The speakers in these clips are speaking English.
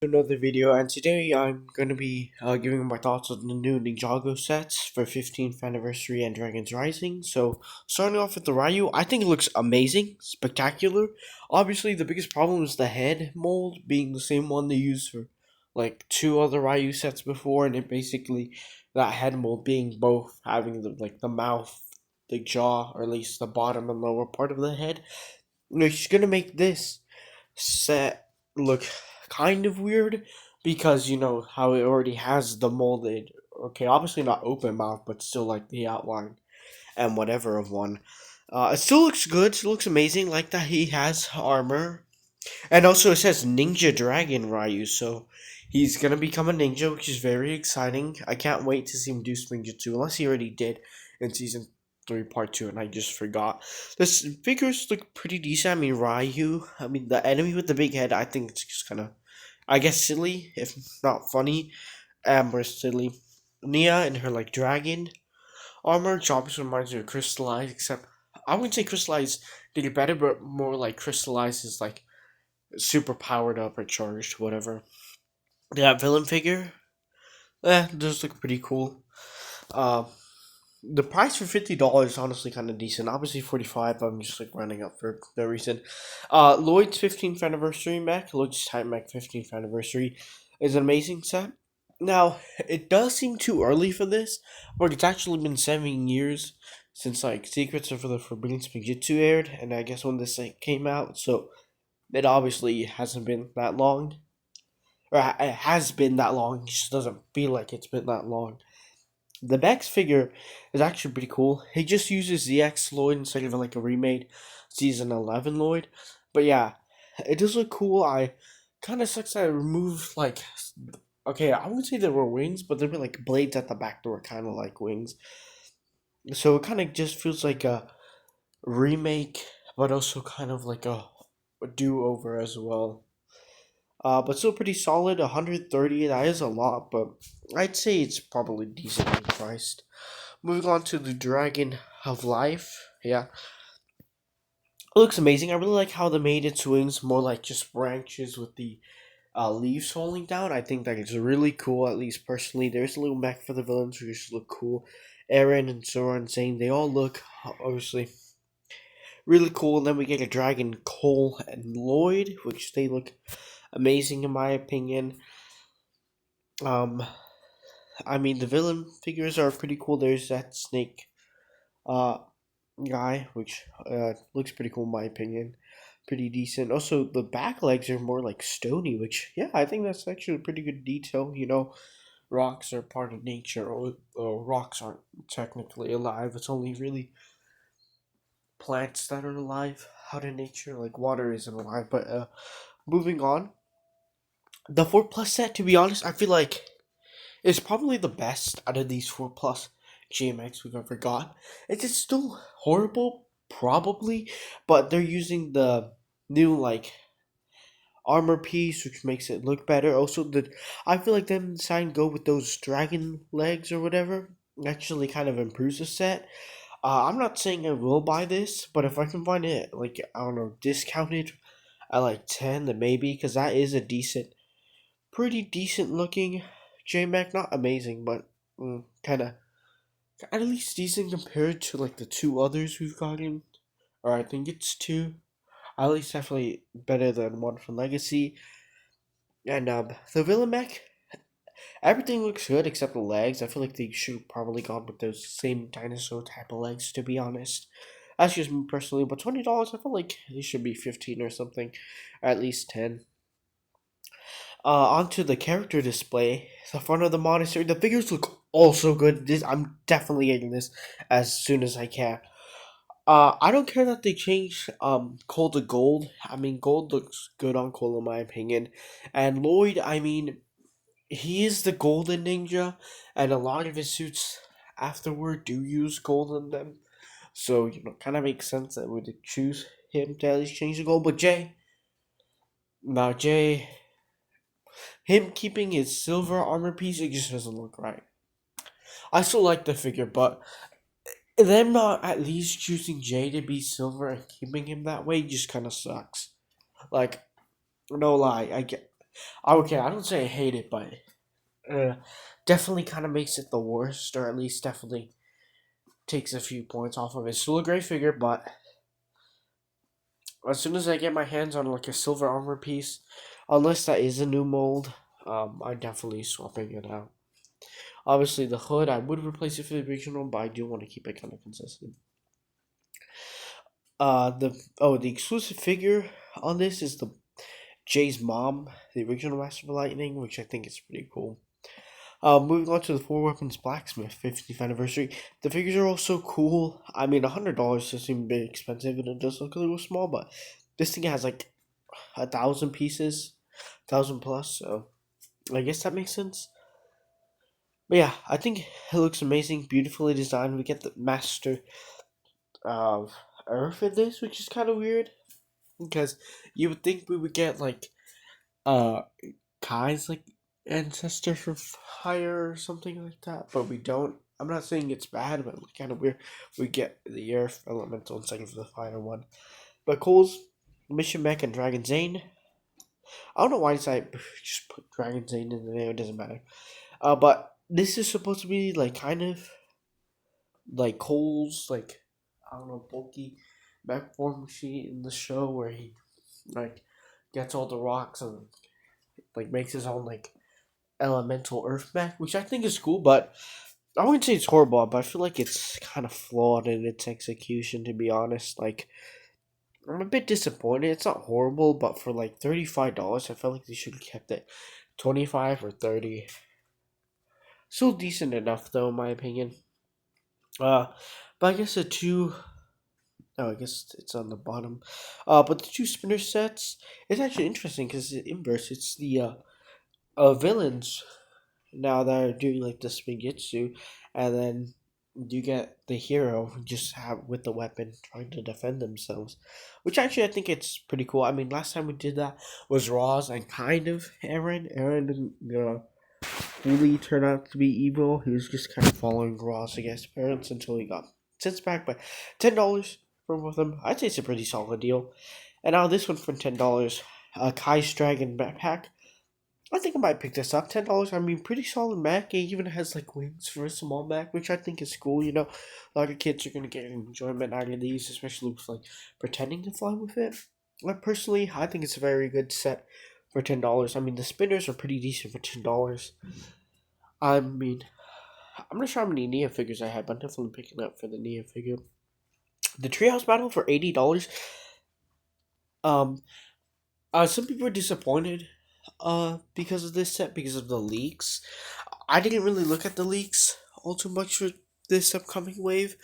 Another video, and today I'm going to be giving my thoughts on the new Ninjago sets for 15th anniversary and Dragon's Rising. So, starting off with the Ryu, I think it looks amazing, spectacular. Obviously, the biggest problem is the head mold being the same one they used for like two other Ryu sets before, and it basically that head mold being both having the mouth, the jaw, or at least the bottom and lower part of the head. Which is gonna make this set look kind of weird because you know how it already has the molded, okay, obviously not open mouth, but still like the outline and whatever of one. It still looks good, it looks amazing, like that he has armor. And also it says Ninja Dragon Ryu, so he's gonna become a ninja, which is very exciting. I can't wait to see him do Ninjutsu, unless he already did in season 3 part 2 and I just forgot. This figures look pretty decent. I mean Ryu, I mean the enemy with the big head, I think it's just kinda, I guess, silly, if not funny. Amber silly. Nia in her like dragon armor, which obviously reminds me of Crystallized, except I wouldn't say Crystallized did it better, but more like Crystallized is like super powered up or charged, whatever. That villain figure, does look pretty cool. Uh, the price for $50 is honestly kind of decent. Obviously 45. I'm just like running up for no reason. Lloyd's 15th anniversary mech, Lloyd's Time Mech 15th anniversary, is an amazing set. Now it does seem too early for this, but it's actually been 7 years since like Secrets of the Forbidden Spinjitzu aired, and I guess when this like, came out, so it obviously hasn't been that long, or it has been that long. It just doesn't feel like it's been that long. The Bex figure is actually pretty cool. He just uses the X Lloyd instead of like a remade season 11 Lloyd. But yeah, it does look cool. I kind of sucks that I removed like, okay, I would say there were wings, but there were like blades at the back that were kind of like wings. So it kind of just feels like a remake, but also kind of like a do over as well. But still pretty solid. 130. That is a lot, but I'd say it's probably decently priced. Moving on to the Dragon of Life. Yeah, it looks amazing. I really like how they made its wings more like just branches with the leaves falling down. I think that is really cool. At least personally, there's a little mech for the villains which just look cool. Aaron and Sora and Zane, they all look obviously really cool. And then we get a dragon, Cole and Lloyd, which they look amazing in my opinion. Um, I mean, the villain figures are pretty cool. There's that snake uh, guy, which looks pretty cool in my opinion. Pretty decent. Also, the back legs are more like stony, which, yeah, I think that's actually a pretty good detail. You know, rocks are part of nature, or rocks aren't technically alive. It's only really plants that are alive out in nature. Like, water isn't alive. But moving on. The 4 Plus set, to be honest, I feel like it's probably the best out of these 4 plus GMX we've ever got. It's still horrible, probably, but they're using the new like armor piece, which makes it look better. Also, the I feel like them deciding to go with those dragon legs or whatever actually kind of improves the set. I'm not saying I will buy this, but if I can find it like I don't know discounted at like 10, then maybe, because that is a pretty decent looking JMac. Not amazing, but kind of at least decent compared to like the two others we've gotten. Or I think it's two. At least definitely better than one from Legacy. And the villain mech, everything looks good except the legs. I feel like they should have probably gone with those same dinosaur type of legs, to be honest. That's just me personally, but $20, I feel like it should be 15 or something, or at least 10. Onto the character display, the front of the monastery. The figures look also good. I'm definitely getting this as soon as I can. I don't care that they changed Cole to gold. I mean, gold looks good on Cole in my opinion, and Lloyd. I mean, he is the golden ninja, and a lot of his suits afterward do use gold in them. So kind of makes sense that would choose him to at least change the gold. But Jay, him keeping his silver armor piece, it just doesn't look right. I still like the figure, but them not at least choosing Jay to be silver and keeping him that way just kind of sucks. Like, no lie, I get. Okay, I don't say I hate it, but uh, definitely kind of makes it the worst, or at least definitely takes a few points off of it. Still a great figure, but as soon as I get my hands on like a silver armor piece, unless that is a new mold, I'm definitely swapping it out. Obviously, the hood I would replace it for the original, but I do want to keep it kind of consistent. The exclusive figure on this is the Jay's mom, the original Master of Lightning, which I think is pretty cool. Moving on to the Four Weapons Blacksmith 50th anniversary. The figures are also cool. I mean, $100 does seem a bit expensive, and it does look a little small, but this thing has like 1,000 pieces, 1,000 plus. So I guess that makes sense. But yeah, I think it looks amazing, beautifully designed. We get the Master of Earth in this, which is kind of weird because you would think we would get like uh Kai's like ancestor from fire or something like that, but we don't. I'm not saying it's bad, but it's kind of weird. We get the earth elemental instead of the fire one. But Cole's Mission Mech and Dragon Zane. I don't know why I just put Dragon Zane in the name. It doesn't matter. But this is supposed to be like kind of like Cole's like I don't know bulky mech form sheet in the show where he like gets all the rocks and like makes his own like elemental earth mech, which I think is cool, but I wouldn't say it's horrible, but I feel like it's kind of flawed in its execution, to be honest. Like, I'm a bit disappointed. It's not horrible, but for like $35, I felt like they should have kept it 25 or 30. Still decent enough, though, in my opinion. Uh, but I guess the two. Oh, I guess it's on the bottom. But the two spinner sets, it's actually interesting because it's inverse. It's the villains now that are doing like the Spinjitzu, and then you get the hero just have with the weapon trying to defend themselves, which actually I think it's pretty cool. I mean, last time we did that was Roz and kind of Aaron. Aaron didn't fully turn out to be evil. He was just kind of following Roz against parents until he got sent back. But $10 for both of them, I'd say it's a pretty solid deal. And now this one for $10, Kai's Dragon backpack. I think I might pick this up. $10. I mean, pretty solid Mac. It even has like wings for a small Mac, which I think is cool. You know, a lot of kids are gonna get enjoyment out of these, especially with like pretending to fly with it. Like personally, I think it's a very good set for $10. I mean, the spinners are pretty decent for $10. I mean, I'm not sure how many Nia figures I have, but I'm definitely picking up for the Nia figure. The Treehouse Battle for $80. Um, some people are disappointed because of this set because of the leaks. I didn't really look at the leaks all too much for this upcoming wave,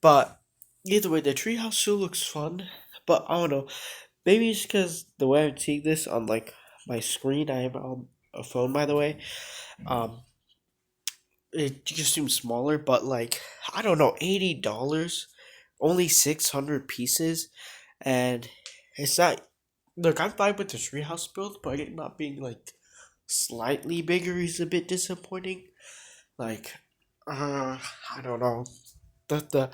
but either way, the treehouse still looks fun. But I don't know, maybe it's because the way I'm seeing this on like my screen, I have a phone by the way. Um, it just seems smaller, but like I don't know, $80, only 600 pieces, and it's not. Look, I'm fine with the treehouse build, but it not being like slightly bigger is a bit disappointing. Like, I don't know. The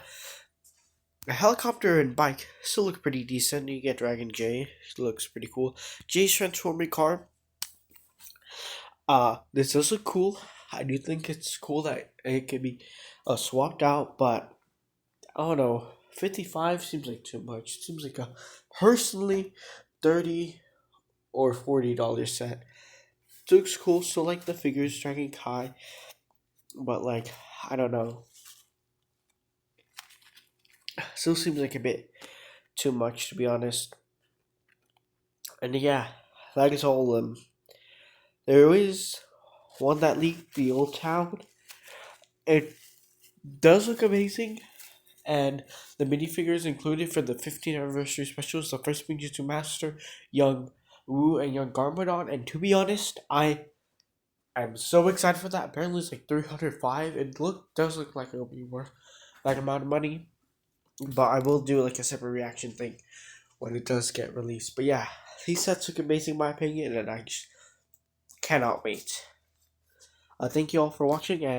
the helicopter and bike still look pretty decent. You get Dragon J, it looks pretty cool. Jay's transforming car. This does look cool. I do think it's cool that it can be swapped out, but I don't know. 55 seems like too much. It seems like a personally 30 or $40 set. It looks cool. Still like the figures, Dragon Kai, but like I don't know. Still seems like a bit too much to be honest. And yeah, that is all. There is one that leaked, the old town. It does look amazing, and the minifigures included for the 15th anniversary special is the first Ninjago Master, Young Wu, and Young Garmadon. And to be honest, I'm so excited for that. Apparently, it's like 305. It does look like it'll be worth that amount of money. But I will do like a separate reaction thing when it does get released. But yeah, these sets look amazing in my opinion, and I just cannot wait. Thank you all for watching, and